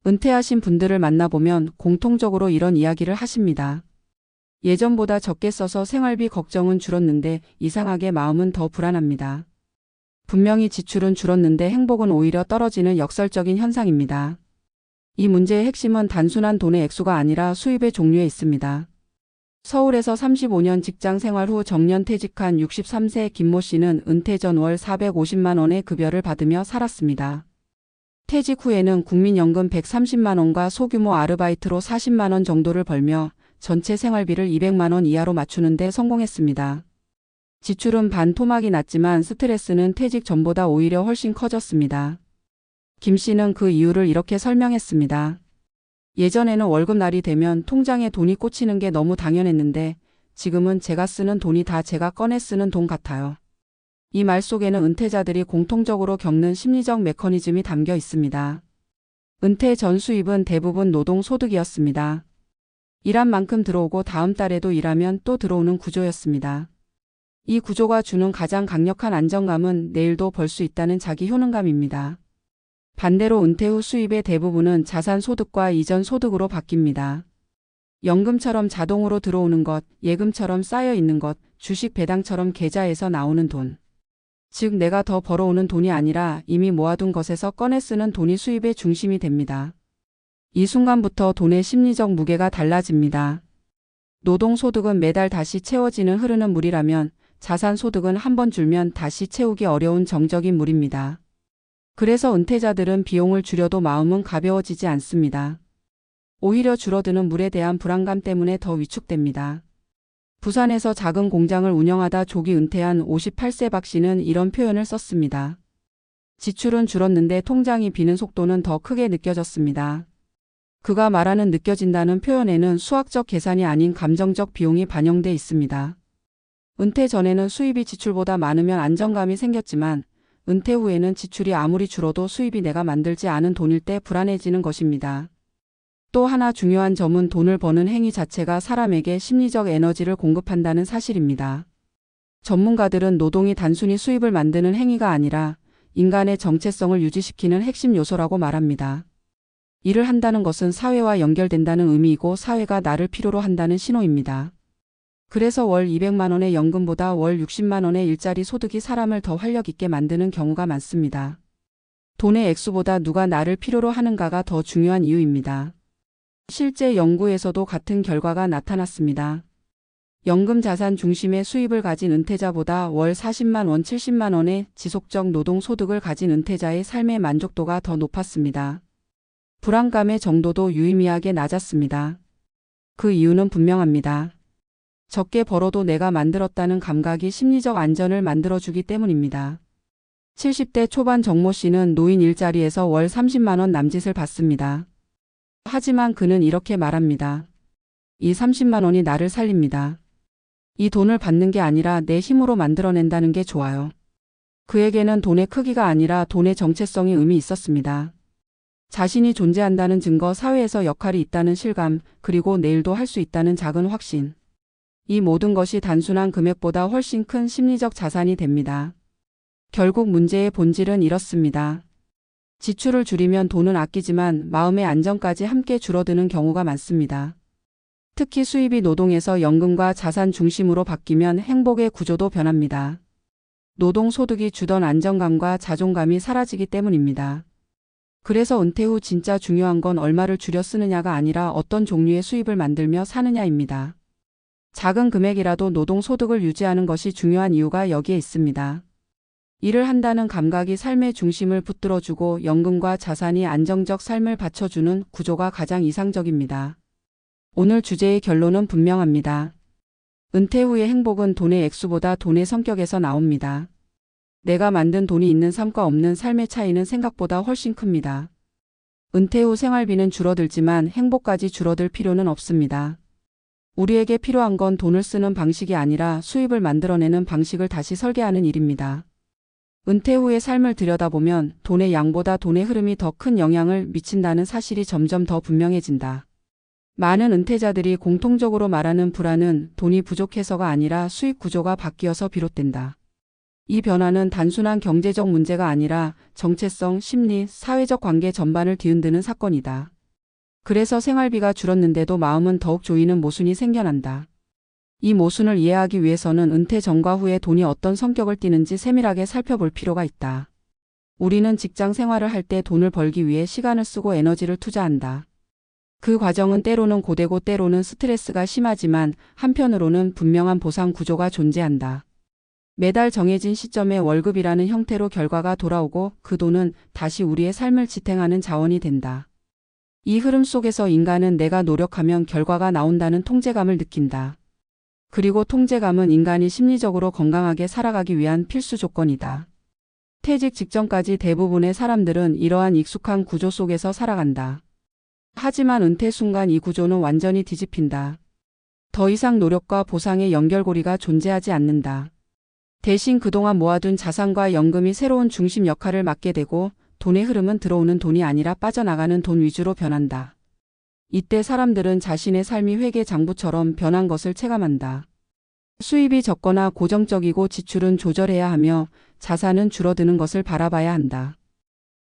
은퇴하신 분들을 만나보면 공통적으로 이런 이야기를 하십니다. 예전보다 적게 써서 생활비 걱정은 줄었는데 이상하게 마음은 더 불안합니다. 분명히 지출은 줄었는데 행복은 오히려 떨어지는 역설적인 현상입니다. 이 문제의 핵심은 단순한 돈의 액수가 아니라 수입의 종류에 있습니다. 서울에서 35년 직장 생활 후 정년 퇴직한 63세 김모 씨는 은퇴 전 월 450만 원의 급여를 받으며 살았습니다. 퇴직 후에는 국민연금 130만 원과 소규모 아르바이트로 40만 원 정도를 벌며 전체 생활비를 200만 원 이하로 맞추는 데 성공했습니다. 지출은 반토막이 났지만 스트레스는 퇴직 전보다 오히려 훨씬 커졌습니다. 김 씨는 그 이유를 이렇게 설명했습니다. 예전에는 월급날이 되면 통장에 돈이 꽂히는 게 너무 당연했는데 지금은 제가 쓰는 돈이 다 제가 꺼내 쓰는 돈 같아요. 이 말 속에는 은퇴자들이 공통적으로 겪는 심리적 메커니즘이 담겨 있습니다. 은퇴 전 수입은 대부분 노동소득이었습니다. 일한 만큼 들어오고 다음 달에도 일하면 또 들어오는 구조였습니다. 이 구조가 주는 가장 강력한 안정감은 내일도 벌 수 있다는 자기 효능감입니다. 반대로 은퇴 후 수입의 대부분은 자산 소득과 이전 소득으로 바뀝니다. 연금처럼 자동으로 들어오는 것, 예금처럼 쌓여 있는 것, 주식 배당처럼 계좌에서 나오는 돈. 즉 내가 더 벌어오는 돈이 아니라 이미 모아둔 것에서 꺼내 쓰는 돈이 수입의 중심이 됩니다. 이 순간부터 돈의 심리적 무게가 달라집니다. 노동소득은 매달 다시 채워지는 흐르는 물이라면 자산소득은 한번 줄면 다시 채우기 어려운 정적인 물입니다. 그래서 은퇴자들은 비용을 줄여도 마음은 가벼워지지 않습니다. 오히려 줄어드는 물에 대한 불안감 때문에 더 위축됩니다. 부산에서 작은 공장을 운영하다 조기 은퇴한 58세 박 씨는 이런 표현을 썼습니다. 지출은 줄었는데 통장이 비는 속도는 더 크게 느껴졌습니다. 그가 말하는 느껴진다는 표현에는 수학적 계산이 아닌 감정적 비용이 반영돼 있습니다. 은퇴 전에는 수입이 지출보다 많으면 안정감이 생겼지만 은퇴 후에는 지출이 아무리 줄어도 수입이 내가 만들지 않은 돈일 때 불안해지는 것입니다. 또 하나 중요한 점은 돈을 버는 행위 자체가 사람에게 심리적 에너지를 공급한다는 사실입니다. 전문가들은 노동이 단순히 수입을 만드는 행위가 아니라 인간의 정체성을 유지시키는 핵심 요소라고 말합니다. 일을 한다는 것은 사회와 연결된다는 의미이고 사회가 나를 필요로 한다는 신호입니다. 그래서 월 200만 원의 연금보다 월 60만 원의 일자리 소득이 사람을 더 활력 있게 만드는 경우가 많습니다. 돈의 액수보다 누가 나를 필요로 하는가가 더 중요한 이유입니다. 실제 연구에서도 같은 결과가 나타났습니다. 연금 자산 중심의 수입을 가진 은퇴자보다 월 40만 원, 70만 원의 지속적 노동 소득을 가진 은퇴자의 삶의 만족도가 더 높았습니다. 불안감의 정도도 유의미하게 낮았습니다. 그 이유는 분명합니다. 적게 벌어도 내가 만들었다는 감각이 심리적 안전을 만들어주기 때문입니다. 70대 초반 정모 씨는 노인 일자리에서 월 30만 원 남짓을 받습니다. 하지만 그는 이렇게 말합니다. 이 30만 원이 나를 살립니다. 이 돈을 받는 게 아니라 내 힘으로 만들어낸다는 게 좋아요. 그에게는 돈의 크기가 아니라 돈의 정체성이 의미 있었습니다. 자신이 존재한다는 증거, 사회에서 역할이 있다는 실감, 그리고 내일도 할 수 있다는 작은 확신. 이 모든 것이 단순한 금액보다 훨씬 큰 심리적 자산이 됩니다. 결국 문제의 본질은 이렇습니다. 지출을 줄이면 돈은 아끼지만 마음의 안정까지 함께 줄어드는 경우가 많습니다. 특히 수입이 노동에서 연금과 자산 중심으로 바뀌면 행복의 구조도 변합니다. 노동소득이 주던 안정감과 자존감이 사라지기 때문입니다. 그래서 은퇴 후 진짜 중요한 건 얼마를 줄여 쓰느냐가 아니라 어떤 종류의 수입을 만들며 사느냐입니다. 작은 금액이라도 노동소득을 유지하는 것이 중요한 이유가 여기에 있습니다. 일을 한다는 감각이 삶의 중심을 붙들어주고 연금과 자산이 안정적 삶을 받쳐주는 구조가 가장 이상적입니다. 오늘 주제의 결론은 분명합니다. 은퇴 후의 행복은 돈의 액수보다 돈의 성격에서 나옵니다. 내가 만든 돈이 있는 삶과 없는 삶의 차이는 생각보다 훨씬 큽니다. 은퇴 후 생활비는 줄어들지만 행복까지 줄어들 필요는 없습니다. 우리에게 필요한 건 돈을 쓰는 방식이 아니라 수입을 만들어내는 방식을 다시 설계하는 일입니다. 은퇴 후의 삶을 들여다보면 돈의 양보다 돈의 흐름이 더 큰 영향을 미친다는 사실이 점점 더 분명해진다. 많은 은퇴자들이 공통적으로 말하는 불안은 돈이 부족해서가 아니라 수입 구조가 바뀌어서 비롯된다. 이 변화는 단순한 경제적 문제가 아니라 정체성, 심리, 사회적 관계 전반을 뒤흔드는 사건이다. 그래서 생활비가 줄었는데도 마음은 더욱 조이는 모순이 생겨난다. 이 모순을 이해하기 위해서는 은퇴 전과 후에 돈이 어떤 성격을 띠는지 세밀하게 살펴볼 필요가 있다. 우리는 직장 생활을 할 때 돈을 벌기 위해 시간을 쓰고 에너지를 투자한다. 그 과정은 때로는 고되고 때로는 스트레스가 심하지만 한편으로는 분명한 보상 구조가 존재한다. 매달 정해진 시점에 월급이라는 형태로 결과가 돌아오고 그 돈은 다시 우리의 삶을 지탱하는 자원이 된다. 이 흐름 속에서 인간은 내가 노력하면 결과가 나온다는 통제감을 느낀다. 그리고 통제감은 인간이 심리적으로 건강하게 살아가기 위한 필수 조건이다. 퇴직 직전까지 대부분의 사람들은 이러한 익숙한 구조 속에서 살아간다. 하지만 은퇴 순간 이 구조는 완전히 뒤집힌다. 더 이상 노력과 보상의 연결고리가 존재하지 않는다. 대신 그동안 모아둔 자산과 연금이 새로운 중심 역할을 맡게 되고 돈의 흐름은 들어오는 돈이 아니라 빠져나가는 돈 위주로 변한다. 이때 사람들은 자신의 삶이 회계 장부처럼 변한 것을 체감한다. 수입이 적거나 고정적이고 지출은 조절해야 하며 자산은 줄어드는 것을 바라봐야 한다.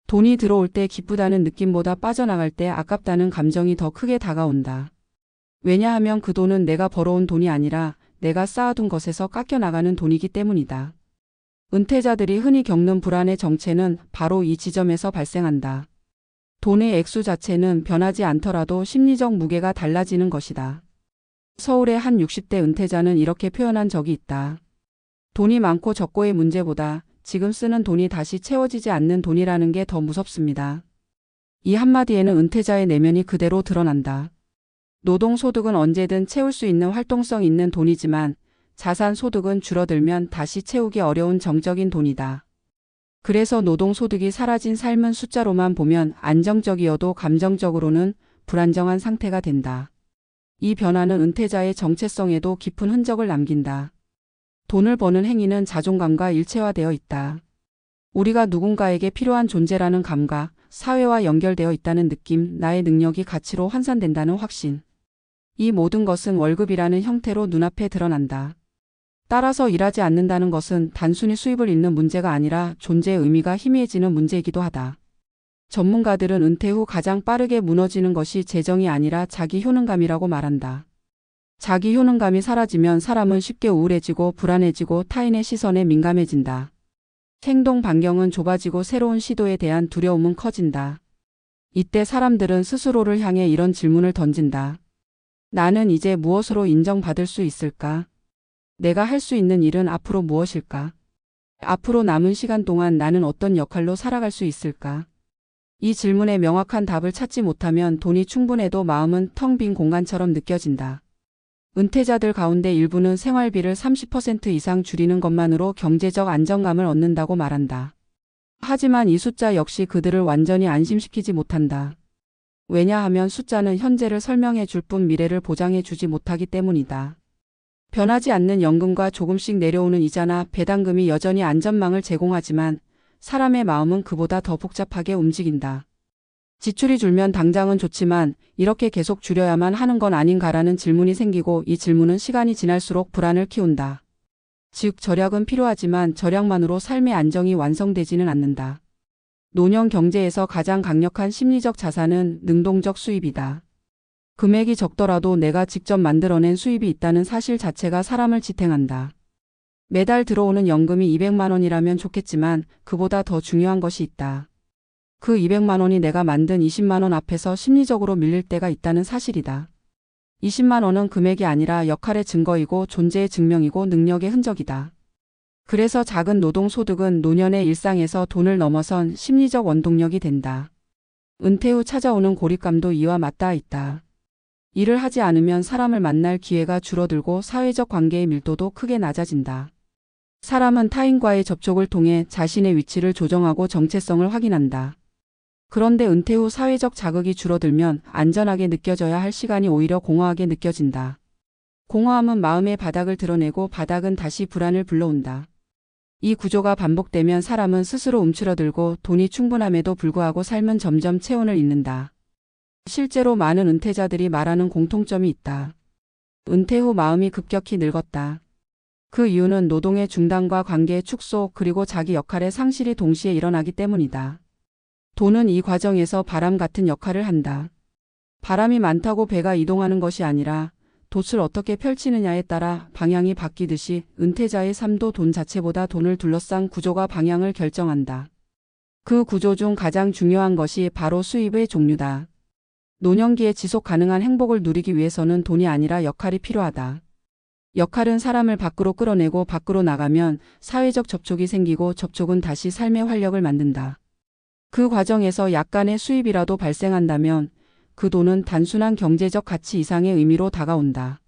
돈이 들어올 때 기쁘다는 느낌보다 빠져나갈 때 아깝다는 감정이 더 크게 다가온다. 왜냐하면 그 돈은 내가 벌어온 돈이 아니라 내가 쌓아둔 것에서 깎여나가는 돈이기 때문이다. 은퇴자들이 흔히 겪는 불안의 정체는 바로 이 지점에서 발생한다. 돈의 액수 자체는 변하지 않더라도 심리적 무게가 달라지는 것이다. 서울의 한 60대 은퇴자는 이렇게 표현한 적이 있다. 돈이 많고 적고의 문제보다 지금 쓰는 돈이 다시 채워지지 않는 돈이라는 게 더 무섭습니다. 이 한마디에는 은퇴자의 내면이 그대로 드러난다. 노동소득은 언제든 채울 수 있는 활동성 있는 돈이지만 자산소득은 줄어들면 다시 채우기 어려운 정적인 돈이다. 그래서 노동소득이 사라진 삶은 숫자로만 보면 안정적이어도 감정적으로는 불안정한 상태가 된다. 이 변화는 은퇴자의 정체성에도 깊은 흔적을 남긴다. 돈을 버는 행위는 자존감과 일체화되어 있다. 우리가 누군가에게 필요한 존재라는 감각, 사회와 연결되어 있다는 느낌, 나의 능력이 가치로 환산된다는 확신. 이 모든 것은 월급이라는 형태로 눈앞에 드러난다. 따라서 일하지 않는다는 것은 단순히 수입을 잃는 문제가 아니라 존재의 의미가 희미해지는 문제이기도 하다. 전문가들은 은퇴 후 가장 빠르게 무너지는 것이 재정이 아니라 자기 효능감이라고 말한다. 자기 효능감이 사라지면 사람은 쉽게 우울해지고 불안해지고 타인의 시선에 민감해진다. 행동 반경은 좁아지고 새로운 시도에 대한 두려움은 커진다. 이때 사람들은 스스로를 향해 이런 질문을 던진다. 나는 이제 무엇으로 인정받을 수 있을까? 내가 할 수 있는 일은 앞으로 무엇일까? 앞으로 남은 시간 동안 나는 어떤 역할로 살아갈 수 있을까? 이 질문에 명확한 답을 찾지 못하면 돈이 충분해도 마음은 텅 빈 공간처럼 느껴진다. 은퇴자들 가운데 일부는 생활비를 30% 이상 줄이는 것만으로 경제적 안정감을 얻는다고 말한다. 하지만 이 숫자 역시 그들을 완전히 안심시키지 못한다. 왜냐하면 숫자는 현재를 설명해 줄 뿐 미래를 보장해 주지 못하기 때문이다. 변하지 않는 연금과 조금씩 내려오는 이자나 배당금이 여전히 안전망을 제공하지만 사람의 마음은 그보다 더 복잡하게 움직인다. 지출이 줄면 당장은 좋지만 이렇게 계속 줄여야만 하는 건 아닌가라는 질문이 생기고 이 질문은 시간이 지날수록 불안을 키운다. 즉 절약은 필요하지만 절약만으로 삶의 안정이 완성되지는 않는다. 노년 경제에서 가장 강력한 심리적 자산은 능동적 수입이다. 금액이 적더라도 내가 직접 만들어낸 수입이 있다는 사실 자체가 사람을 지탱한다. 매달 들어오는 연금이 200만 원이라면 좋겠지만 그보다 더 중요한 것이 있다. 그 200만 원이 내가 만든 20만 원 앞에서 심리적으로 밀릴 때가 있다는 사실이다. 20만 원은 금액이 아니라 역할의 증거이고 존재의 증명이고 능력의 흔적이다. 그래서 작은 노동소득은 노년의 일상에서 돈을 넘어선 심리적 원동력이 된다. 은퇴 후 찾아오는 고립감도 이와 맞닿아 있다. 일을 하지 않으면 사람을 만날 기회가 줄어들고 사회적 관계의 밀도도 크게 낮아진다. 사람은 타인과의 접촉을 통해 자신의 위치를 조정하고 정체성을 확인한다. 그런데 은퇴 후 사회적 자극이 줄어들면 안전하게 느껴져야 할 시간이 오히려 공허하게 느껴진다. 공허함은 마음의 바닥을 드러내고 바닥은 다시 불안을 불러온다. 이 구조가 반복되면 사람은 스스로 움츠러들고 돈이 충분함에도 불구하고 삶은 점점 체온을 잇는다. 실제로 많은 은퇴자들이 말하는 공통점이 있다. 은퇴 후 마음이 급격히 늙었다. 그 이유는 노동의 중단과 관계의 축소 그리고 자기 역할의 상실이 동시에 일어나기 때문이다. 돈은 이 과정에서 바람 같은 역할을 한다. 바람이 많다고 배가 이동하는 것이 아니라 돛을 어떻게 펼치느냐에 따라 방향이 바뀌듯이 은퇴자의 삶도 돈 자체보다 돈을 둘러싼 구조가 방향을 결정한다. 그 구조 중 가장 중요한 것이 바로 수입의 종류다. 노년기에 지속 가능한 행복을 누리기 위해서는 돈이 아니라 역할이 필요하다. 역할은 사람을 밖으로 끌어내고 밖으로 나가면 사회적 접촉이 생기고 접촉은 다시 삶의 활력을 만든다. 그 과정에서 약간의 수입이라도 발생한다면 그 돈은 단순한 경제적 가치 이상의 의미로 다가온다.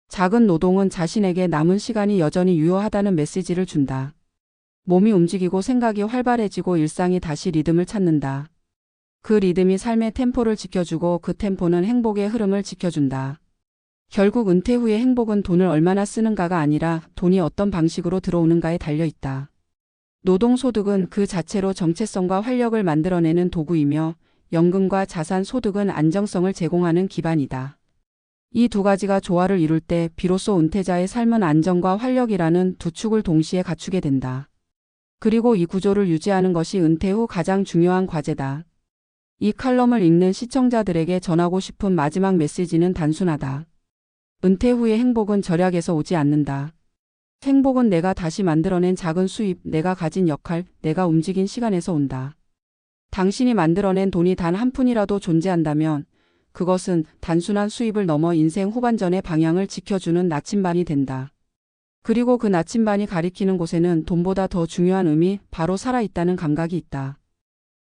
작은 노동은 자신에게 남은 시간이 여전히 유효하다는 메시지를 준다. 몸이 움직이고 생각이 활발해지고 일상이 다시 리듬을 찾는다. 그 리듬이 삶의 템포를 지켜주고 그 템포는 행복의 흐름을 지켜준다. 결국 은퇴 후의 행복은 돈을 얼마나 쓰는가가 아니라 돈이 어떤 방식으로 들어오는가에 달려있다. 노동소득은 그 자체로 정체성과 활력을 만들어내는 도구이며 연금과 자산 소득은 안정성을 제공하는 기반이다. 이 두 가지가 조화를 이룰 때 비로소 은퇴자의 삶은 안정과 활력이라는 두 축을 동시에 갖추게 된다. 그리고 이 구조를 유지하는 것이 은퇴 후 가장 중요한 과제다. 이 칼럼을 읽는 시청자들에게 전하고 싶은 마지막 메시지는 단순하다. 은퇴 후의 행복은 절약에서 오지 않는다. 행복은 내가 다시 만들어낸 작은 수입, 내가 가진 역할, 내가 움직인 시간에서 온다. 당신이 만들어낸 돈이 단 한 푼이라도 존재한다면 그것은 단순한 수입을 넘어 인생 후반전의 방향을 지켜주는 나침반이 된다. 그리고 그 나침반이 가리키는 곳에는 돈보다 더 중요한 의미, 바로 살아있다는 감각이 있다.